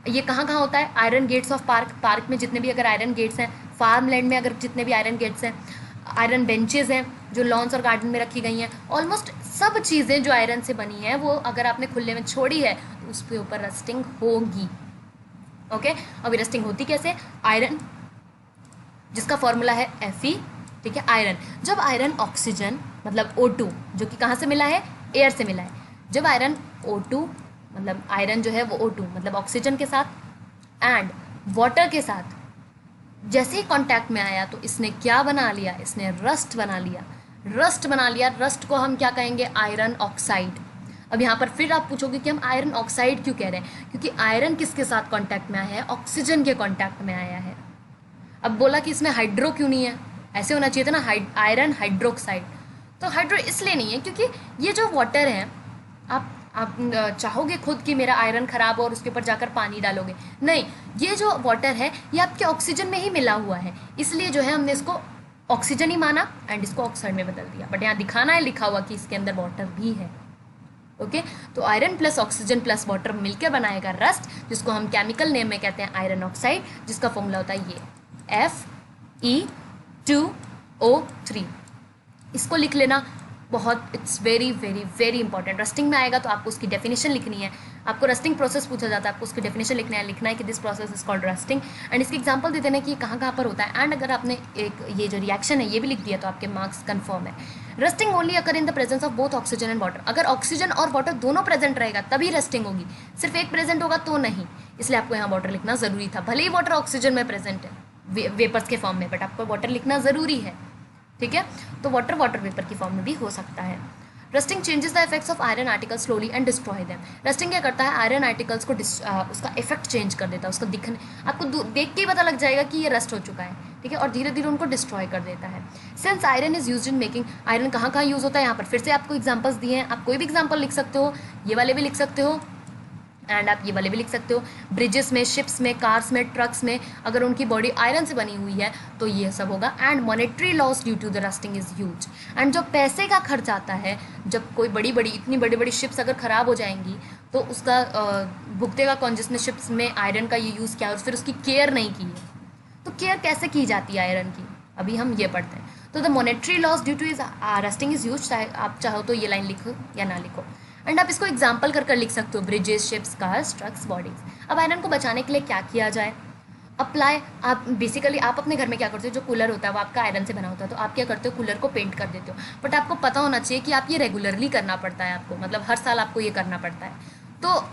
ये कहाँ कहाँ होता है? Iron gates of park, park में जितने भी अगर आयरन गेट्स हैं, फार्म लैंड में अगर जितने भी आयरन गेट्स हैं, आयरन बेंचेस हैं जो लॉन्स और गार्डन में रखी गई हैं, ऑलमोस्ट सब चीज़ें जो आयरन से बनी हैं वो अगर आपने खुले में छोड़ी है तो उसके ऊपर रस्टिंग होगी। ओके, अभी रस्टिंग होती कैसे? आयरन जिसका फॉर्मूला है Fe, ठीक है, आयरन, जब आयरन ऑक्सीजन मतलब O2 जो कि कहाँ से मिला है? एयर से मिला है, जब आयरन O2 मतलब आयरन जो है वो O2 मतलब ऑक्सीजन के साथ एंड वाटर के साथ जैसे ही कांटेक्ट में आया तो इसने क्या बना लिया? इसने रस्ट बना लिया, रस्ट बना लिया। रस्ट को हम क्या कहेंगे? Iron oxide. अब यहाँ पर फिर आप पूछोगे कि हम आयरन ऑक्साइड क्यों कह रहे हैं? क्योंकि आयरन किसके साथ कांटेक्ट में आया है? ऑक्सीजन के कांटेक्ट में आया है। अब बोला कि इसमें हाइड्रो क्यों नहीं है? ऐसे होना चाहिए था ना, आयरन हाइड्रोक्साइड। तो हाइड्रो इसलिए नहीं है क्योंकि ये जो वाटर है, आप चाहोगे खुद कि मेरा आयरन ख़राब हो और उसके ऊपर जाकर पानी डालोगे, नहीं, ये जो वाटर है ये आपके ऑक्सीजन में ही मिला हुआ है, इसलिए जो है हमने इसको ऑक्सीजन ही माना एंड इसको ऑक्साइड में बदल दिया। बट यहाँ दिखाना है लिखा हुआ कि इसके अंदर वाटर भी है। ओके, तो iron plus oxygen plus water मिलकर बनाएगा रस्ट, जिसको हम केमिकल नेम में कहते हैं आयरन ऑक्साइड, जिसका फॉर्मूला होता है ये Fe2O3। इसको लिख लेना, बहुत, it's very very very important. Rusting में आएगा तो आपको उसकी डेफिनेशन लिखनी है, आपको रस्टिंग प्रोसेस पूछा जाता है, आपको उसकी डेफिनेशन लिखना है कि this process is called rusting, and इसकी एग्जांपल दे देना कि कहाँ कहाँ पर होता है। एंड अगर आपने एक ये जो रिएक्शन है ये भी लिख दिया तो आपके मार्क्स कन्फर्म है। Rusting only occur in the presence of both oxygen and water. अगर ऑक्सीजन और वाटर दोनों प्रेजेंट रहेगा तभी रस्टिंग होगी, सिर्फ एक प्रेजेंट होगा तो नहीं, इसलिए आपको यहाँ वाटर लिखना ज़रूरी था। भले ही वाटर ऑक्सीजन में प्रेजेंट है वेपर्स के फॉर्म में, बट आपको वाटर लिखना ज़रूरी है, ठीक है। तो वाटर वेपर की फॉर्म में भी हो सकता है। Rusting changes the effects of iron articles slowly and destroy them. Rusting क्या करता है? आयरन आर्टिकल्स को उसका इफेक्ट चेंज कर देता है, उसका दिखने, आपको देख के ही पता लग जाएगा कि ये रस्ट हो चुका है, ठीक है, और धीरे धीरे उनको डिस्ट्रॉय कर देता है। Since iron is use in making, iron कहाँ कहाँ यूज़ होता है, यहाँ पर फिर से आपको एग्जाम्पल्स दिए हैं, आप कोई भी एग्जाम्पल लिख सकते हो, ये वाले भी लिख सकते हो एंड आप ये वाले भी लिख सकते हो। ब्रिजेस में, शिप्स में, कार्स में, ट्रक्स में अगर उनकी बॉडी आयरन से बनी हुई है तो ये सब होगा। And monetary loss due to the rusting is huge. And जो पैसे का खर्च आता है, जब कोई इतनी बड़ी बड़ी शिप्स अगर ख़राब हो जाएंगी तो उसका भुगतेगा कौन? जिसने शिप्स में आयरन का ये यूज़ किया और फिर उसकी केयर नहीं की है। तो केयर कैसे की जाती है आयरन की, अभी हम ये पढ़ते हैं। तो the monetary loss due two is rusting is huge. आप चाहो तो ये लाइन लिखो या ना लिखो, एंड आप इसको एग्जाम्पल कर लिख सकते हो, bridges, ships, cars, trucks, bodies. अब आयरन को बचाने के लिए क्या किया जाए? अप्लाई, आप बेसिकली आप अपने घर में क्या करते हो, जो कूलर होता है वो आपका आयरन से बना होता है, तो आप क्या करते हो? कूलर को पेंट कर देते हो। बट आपको पता होना चाहिए कि आप ये रेगुलरली करना पड़ता है, आपको मतलब हर साल आपको ये करना पड़ता है। तो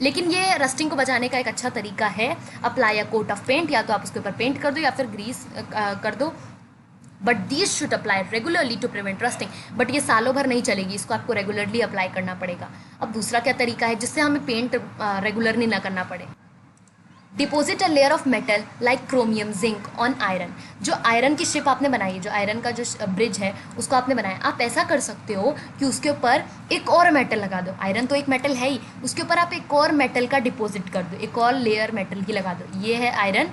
लेकिन ये रस्टिंग को बचाने का एक अच्छा तरीका है, apply a coat of paint, या तो आप उसके ऊपर पेंट कर दो या फिर ग्रीस कर दो। But these should apply regularly to prevent rusting. But ये सालों भर नहीं चलेगी, इसको आपको रेगुलरली अप्लाई करना पड़ेगा। अब दूसरा क्या तरीका है जिससे हमें पेंट रेगुलरली ना करना पड़े? Deposit a layer of metal like chromium, zinc on iron. जो आयरन की शिप आपने बनाई है, जो आयरन का जो ब्रिज है उसको आपने बनाया, आप ऐसा कर सकते हो कि उसके ऊपर एक और मेटल लगा दो। आयरन तो एक मेटल है ही, उसके ऊपर आप एक और मेटल का डिपॉजिट कर दो, एक और लेयर मेटल की लगा दो। ये है आयरन,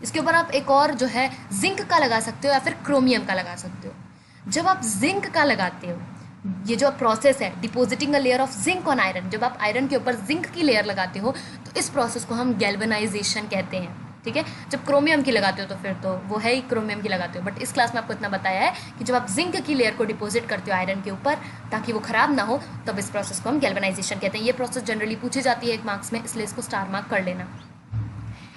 इसके ऊपर आप एक और जो है जिंक का लगा सकते हो या फिर क्रोमियम का लगा सकते हो। जब आप जिंक का लगाते हो, ये जो प्रोसेस है depositing a layer of zinc on iron, जब आप आयरन के ऊपर जिंक की लेयर लगाते हो तो इस प्रोसेस को हम गैल्वेनाइजेशन कहते हैं, ठीक है। जब क्रोमियम की लगाते हो तो फिर तो वो है ही क्रोमियम की लगाते हो, बट इस क्लास में आपको इतना बताया है कि जब आप जिंक की लेयर को डिपोजिट करते हो आयरन के ऊपर ताकि वो खराब ना हो, तब इस प्रोसेस को हम गैल्वेनाइजेशन कहते हैं। ये प्रोसेस जनरली पूछी जाती है एक मार्क्स में, इसलिए इसको स्टार मार्क कर लेना।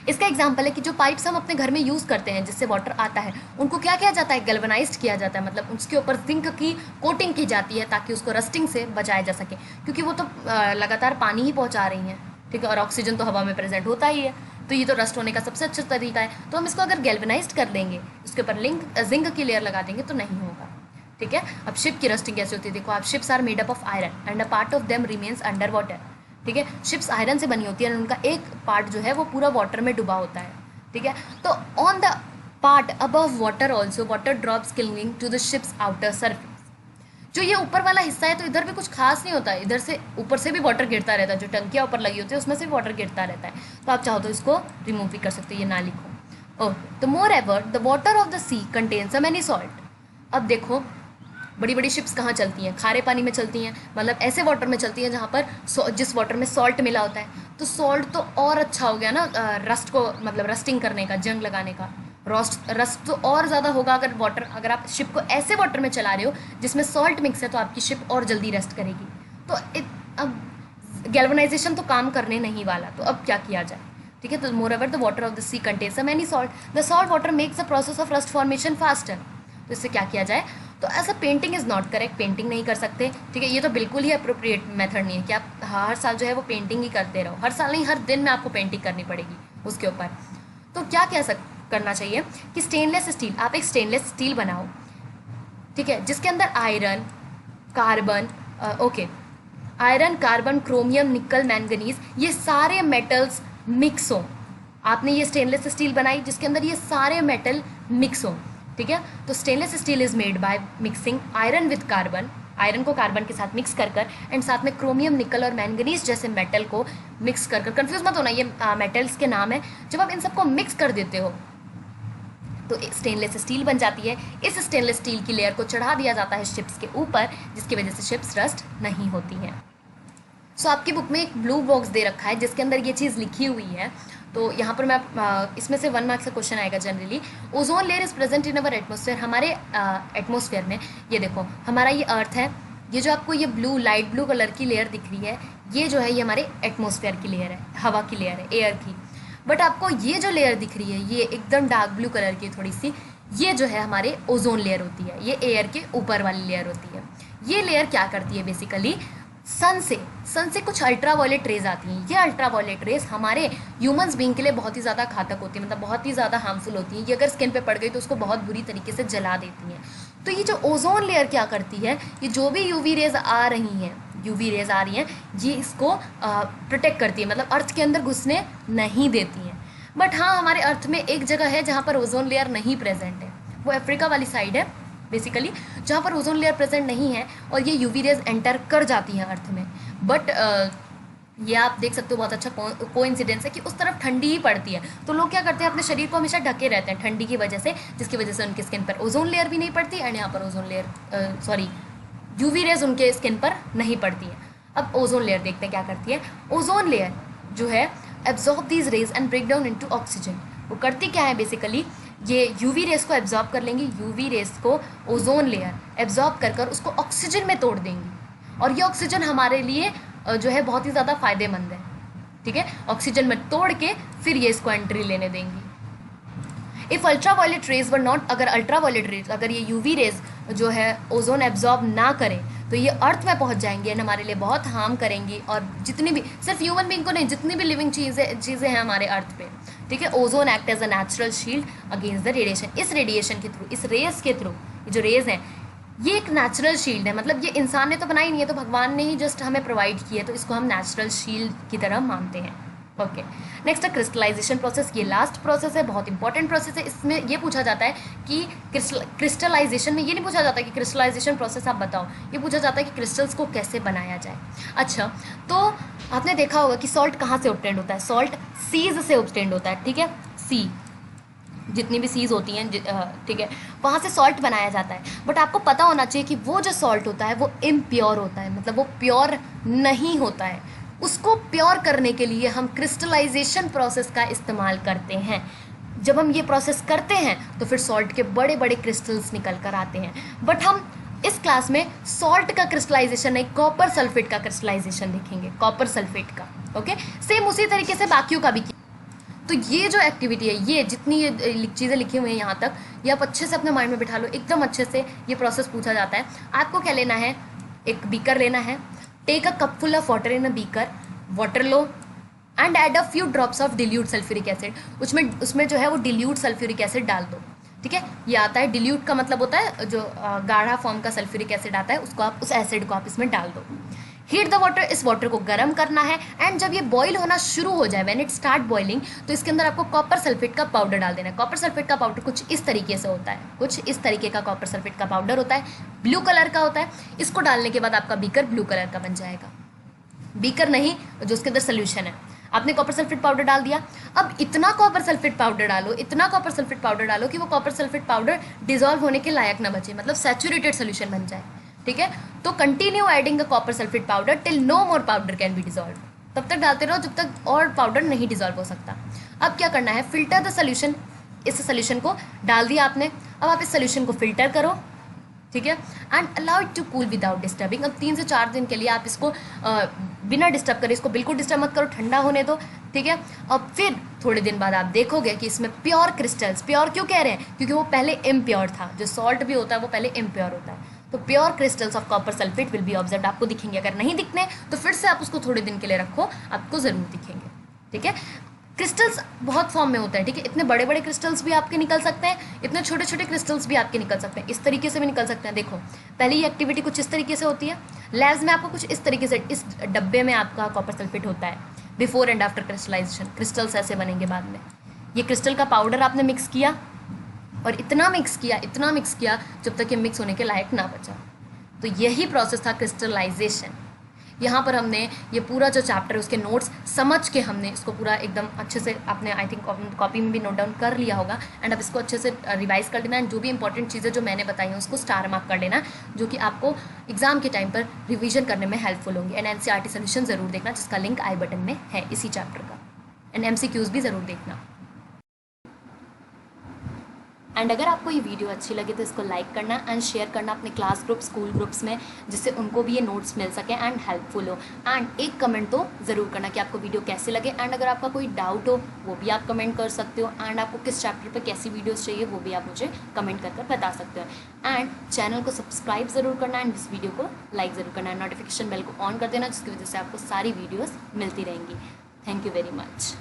इसका एग्जाम्पल है कि जो पाइप्स हम अपने घर में यूज़ करते हैं जिससे वाटर आता है, उनको क्या किया जाता है, गैल्वनाइज्ड किया जाता है, मतलब उसके ऊपर जिंक की कोटिंग की जाती है ताकि उसको रस्टिंग से बचाया जा सके, क्योंकि वो तो लगातार पानी ही पहुंचा रही हैं, ठीक है, और ऑक्सीजन तो हवा में प्रेजेंट होता ही है, तो ये तो रस्ट होने का सबसे अच्छा तरीका है। तो हम इसको अगर गैल्वनाइज्ड कर लेंगे, उसके ऊपर जिंक की लेयर लगा देंगे तो नहीं होगा, ठीक है। अब शिप की रस्टिंग कैसे होती है, देखो आप, ships are made up of iron and a part of them remains under water, ठीक है। शिप्स आयरन से बनी होती है और उनका एक पार्ट जो है वो पूरा वाटर में डूबा होता है, ठीक है। तो on the part above water also water drops clinging to the ships outer surface. जो ये ऊपर वाला हिस्सा है तो इधर भी कुछ खास नहीं होता है, इधर से ऊपर से भी वाटर गिरता रहता है, जो टंकियाँ ऊपर लगी होती है उसमें से भी वाटर गिरता रहता है, तो आप चाहो तो इसको रिमूव भी कर सकते हो, ये ना लिखो। ओके, तो moreover the water of the sea contains a many salt. अब देखो बड़ी बड़ी शिप्स कहाँ चलती हैं, खारे पानी में चलती हैं, मतलब ऐसे वाटर में चलती हैं जहाँ पर जिस वाटर में सॉल्ट मिला होता है, तो सॉल्ट तो और अच्छा हो गया ना रस्ट को, मतलब रस्टिंग करने का, जंग लगाने का, रस्ट तो और ज़्यादा होगा अगर वाटर, अगर आप शिप को ऐसे वाटर में चला रहे हो जिसमें सॉल्ट मिक्स है, तो आपकी शिप और जल्दी रेस्ट करेगी। तो अब गैल्वनाइजेशन तो काम करने नहीं वाला, तो अब क्या किया जाए, ठीक है। तो moreover the water of the sea contains many salt, the salt water makes the process of rust formation faster. तो इससे क्या किया जाए, तो ऐसा painting is not correct, painting नहीं कर सकते, ठीक है। ये तो बिल्कुल ही अप्रोप्रिएट मेथड नहीं है कि आप हर साल जो है वो पेंटिंग ही करते रहो, हर साल नहीं, हर दिन में आपको पेंटिंग करनी पड़ेगी उसके ऊपर। तो क्या करना चाहिए कि स्टेनलेस स्टील, आप एक स्टेनलेस स्टील बनाओ, ठीक है, जिसके अंदर iron, carbon, iron, carbon, chromium, निकल, मैंगनीज, ये सारे मेटल्स मिक्स हों। आपने ये स्टेनलेस स्टील बनाई जिसके अंदर ये सारे मेटल मिक्स हों, ठीक है। तो stainless steel is made by mixing iron with carbon, iron को कार्बन के साथ मिक्स कर एंड साथ में क्रोमियम, निकल और मैंगनीज जैसे मेटल को मिक्स कर कंफ्यूज मत होना, ये मेटल्स के नाम है। जब आप इन सबको मिक्स कर देते हो तो एक स्टेनलेस स्टील बन जाती है। इस स्टेनलेस स्टील की लेयर को चढ़ा दिया जाता है शिप्स के ऊपर, जिसकी वजह से शिप्स रस्ट नहीं होती हैं। सो आपकी बुक में एक ब्लू बॉक्स दे रखा है जिसके अंदर ये चीज़ लिखी हुई है, तो यहाँ पर मैं इसमें से 1 मार्क्स का क्वेश्चन आएगा generally. Ozone layer is present in our atmosphere, हमारे एटमोसफेयर में, ये देखो हमारा ये अर्थ है, ये जो आपको ये ब्लू, लाइट ब्लू कलर की लेयर दिख रही है, ये जो है ये हमारे एटमोसफेयर की लेयर है, हवा की लेयर है, एयर की। बट आपको ये जो लेयर दिख रही है, ये एकदम डार्क ब्लू कलर की थोड़ी सी, ये जो है हमारे ओजोन लेयर होती है, ये एयर के ऊपर वाली लेयर होती है। ये लेयर क्या करती है, बेसिकली सन से कुछ अल्ट्रावायलेट रेज आती हैं। ये अल्ट्रावायलेट रेज हमारे ह्यूमंस बीइंग के लिए बहुत ही ज़्यादा घातक होती है, मतलब बहुत ही ज़्यादा हार्मफुल होती हैं। ये अगर स्किन पे पड़ गई तो उसको बहुत बुरी तरीके से जला देती हैं। तो ये जो ओजोन लेयर क्या करती है, ये जो भी यूवी रेज आ रही हैं, ये इसको प्रोटेक्ट करती है, मतलब अर्थ के अंदर घुसने नहीं देती हैं। बट हाँ, हमारे अर्थ में एक जगह है जहाँ पर ओजोन लेयर नहीं प्रेजेंट है, वो अफ्रीका वाली साइड है बेसिकली, जहाँ पर ओजोन लेयर प्रेजेंट नहीं है और ये यूवी रेज एंटर कर जाती हैं अर्थ में। बट ये आप देख सकते हो, बहुत अच्छा कोइंसिडेंस है कि उस तरफ ठंडी ही पड़ती है, तो लोग क्या करते हैं, अपने शरीर को हमेशा ढके रहते हैं ठंडी की वजह से, जिसकी वजह से उनकी स्किन पर ओजोन लेयर भी नहीं पड़ती एंड यहाँ पर ओजोन लेयर यूवी रेज उनके स्किन पर नहीं पड़ती है। अब ओजोन लेयर देखते हैं क्या करती है। ओजोन लेयर जो है absorb these rays and break down into oxygen. वो करती क्या है, बेसिकली ये यूवी रेस को एब्जॉर्ब कर लेंगी, यूवी रेस को ओजोन लेयर एब्जॉर्ब कर उसको ऑक्सीजन में तोड़ देंगी, और ये ऑक्सीजन हमारे लिए जो है बहुत ही ज़्यादा फायदेमंद है, ठीक है। ऑक्सीजन में तोड़ के फिर ये इसको एंट्री लेने देंगी। If ultraviolet rays were not, अगर अल्ट्रावायलेट रेज, अगर ये यूवी रेज जो है ओजोन एब्जॉर्ब ना करें तो ये अर्थ में पहुंच जाएंगी एंड हमारे लिए बहुत हार्म करेंगी, और जितनी भी, सिर्फ ह्यूमन बीइंग को नहीं, जितनी भी लिविंग चीज़ें हैं हमारे अर्थ पे, ठीक है। Ozone act as a natural shield against the radiation. इस रेडिएशन के थ्रू, इस रेस के थ्रू, ये जो रेज हैं ये एक नेचुरल शील्ड है, मतलब ये इंसान ने तो बनाई नहीं है, तो भगवान ने ही जस्ट हमें प्रोवाइड की है, तो इसको हम नेचुरल शील्ड की तरह मानते हैं। ओके, नेक्स्ट है क्रिस्टलाइजेशन प्रोसेस। ये लास्ट प्रोसेस है, बहुत इंपॉर्टेंट प्रोसेस है। इसमें ये पूछा जाता है कि क्रिस्टलाइजेशन में ये नहीं पूछा जाता कि क्रिस्टलाइजेशन प्रोसेस आप बताओ, ये पूछा जाता है कि क्रिस्टल्स को कैसे बनाया जाए। अच्छा, तो आपने देखा होगा कि सॉल्ट कहाँ से ऑब्टेंड होता है, सॉल्ट सीज से ऑब्टेंड होता है, ठीक है। सी, जितनी भी सीज होती हैं, ठीक है, वहाँ से सॉल्ट बनाया जाता है। बट आपको पता होना चाहिए कि वो जो सॉल्ट होता है वो इम्प्योर होता है, मतलब वो प्योर नहीं होता है। उसको प्योर करने के लिए हम क्रिस्टलाइजेशन प्रोसेस का इस्तेमाल करते हैं। जब हम ये प्रोसेस करते हैं तो फिर सॉल्ट के बड़े बड़े क्रिस्टल्स निकल कर आते हैं। बट हम इस क्लास में सॉल्ट का क्रिस्टलाइजेशन नहीं, कॉपर सल्फेट का क्रिस्टलाइजेशन देखेंगे, कॉपर सल्फेट का। ओके, सेम उसी तरीके से बाकियों का भी किया। तो ये जो एक्टिविटी है, ये जितनी ये चीज़ें लिखी हुई हैं यहाँ तक, ये आप अच्छे से अपने माइंड में बिठा लो, एकदम अच्छे से ये प्रोसेस पूछा जाता है। आपको क्या लेना है, एक बीकर लेना है, take a cup full of water in a beaker, water लो and add a few drops of dilute sulphuric acid, उसमें जो है वो डिल्यूट सल्फ्यूरिक एसिड डाल दो। ठीक है, ये आता है डिल्यूट का मतलब होता है जो गाढ़ा फॉर्म का सल्फ्यूरिक एसिड आता है, उसको आप, उस एसिड को आप इसमें डाल दो। हीट द वाटर, इस वाटर को गर्म करना है एंड जब ये बॉईल होना शुरू हो जाए, व्हेन इट स्टार्ट बॉइलिंग, तो इसके अंदर आपको कॉपर सल्फेट का पाउडर डाल देना है। कॉपर सल्फेट का पाउडर कुछ इस तरीके से होता है, कुछ इस तरीके का कॉपर सल्फेट का पाउडर होता है, ब्लू कलर का होता है। इसको डालने के बाद आपका बीकर ब्लू कलर का बन जाएगा। बीकर नहीं, जो उसके अंदर सोल्यूशन है, आपने कॉपर सल्फेट पाउडर डाल दिया। अब इतना कॉपर सल्फेट पाउडर डालो, इतना कॉपर सल्फेट पाउडर डालो कि वो कॉपर सल्फेट पाउडर डिजॉल्व होने के लायक ना बचे, मतलब सैचुरेटेड सोल्यूशन बन जाए। ठीक है, तो continue adding the copper sulphate powder till no more powder can be dissolve, तब तक डालते रहो जब तक और पाउडर नहीं डिजॉल्व हो सकता। अब क्या करना है, फिल्टर द सोल्यूशन, इस सोल्यूशन को डाल दिया आपने, अब आप इस सोल्यूशन को फिल्टर करो। ठीक है, and allow it to cool without disturbing. अब 3 से 4 दिन के लिए आप इसको बिना डिस्टर्ब करे, इसको बिल्कुल डिस्टर्ब मत करो, ठंडा होने दो। ठीक है, अब फिर थोड़े दिन बाद आप देखोगे कि इसमें प्योर क्रिस्टल्स, प्योर क्यों कह रहे हैं, क्योंकि वो पहले इम्प्योर था, जो सॉल्ट भी होता है वो पहले इम्प्योर होता है, तो pure crystals of copper sulphate will be observe, आपको दिखेंगे। अगर नहीं दिखने तो फिर से आप उसको थोड़े दिन के लिए रखो, आपको ज़रूर दिखेंगे। ठीक है, क्रिस्टल्स बहुत फॉर्म में होते हैं। ठीक है, इतने बड़े बड़े क्रिस्टल्स भी आपके निकल सकते हैं, इतने छोटे छोटे क्रिस्टल्स भी आपके निकल सकते हैं, इस तरीके से भी निकल सकते हैं। देखो, पहली एक्टिविटी कुछ इस तरीके से होती है, लैब्स में आपको कुछ इस तरीके से, इस डब्बे में आपका कॉपर सल्फेट होता है, before and after crystallisation, crystals ऐसे बनेंगे बाद में। ये क्रिस्टल का पाउडर आपने मिक्स किया और इतना मिक्स किया जब तक ये मिक्स होने के लायक ना बचा, तो यही प्रोसेस था क्रिस्टलाइजेशन। यहाँ पर हमने ये पूरा जो चैप्टर है उसके नोट्स समझ के हमने इसको पूरा एकदम अच्छे से, आपने आई थिंक कॉपी में भी नोट डाउन कर लिया होगा, एंड अब इसको अच्छे से रिवाइज कर लेना, एंड जो भी इंपॉर्टेंट चीज़ें जो मैंने बताई हैं उसको स्टार मार्क कर लेना, जो कि आपको एग्जाम के टाइम पर रिवीजन करने में हेल्पफुल होंगे। एंड NCERT सोल्यूशन ज़रूर देखना, जिसका लिंक आई बटन में है इसी चैप्टर का, एंड MCQs भी ज़रूर देखना। एंड अगर आपको ये वीडियो अच्छी लगे तो इसको लाइक करना एंड शेयर करना अपने क्लास ग्रुप, स्कूल ग्रुप्स में, जिससे उनको भी ये नोट्स मिल सके एंड हेल्पफुल हो। एंड एक कमेंट तो ज़रूर करना कि आपको वीडियो कैसे लगे, एंड अगर आपका कोई डाउट हो वो भी आप कमेंट कर सकते हो, एंड आपको किस चैप्टर पे कैसी वीडियोस चाहिए वो भी आप मुझे कमेंट कर बता सकते हो। एंड चैनल को सब्सक्राइब ज़रूर करना, एंड इस वीडियो को लाइक ज़रूर करना, एंड नोटिफिकेशन बेल को ऑन कर देना, जिसकी वजह से आपको सारी वीडियोज़ मिलती रहेंगी। Thank you very much.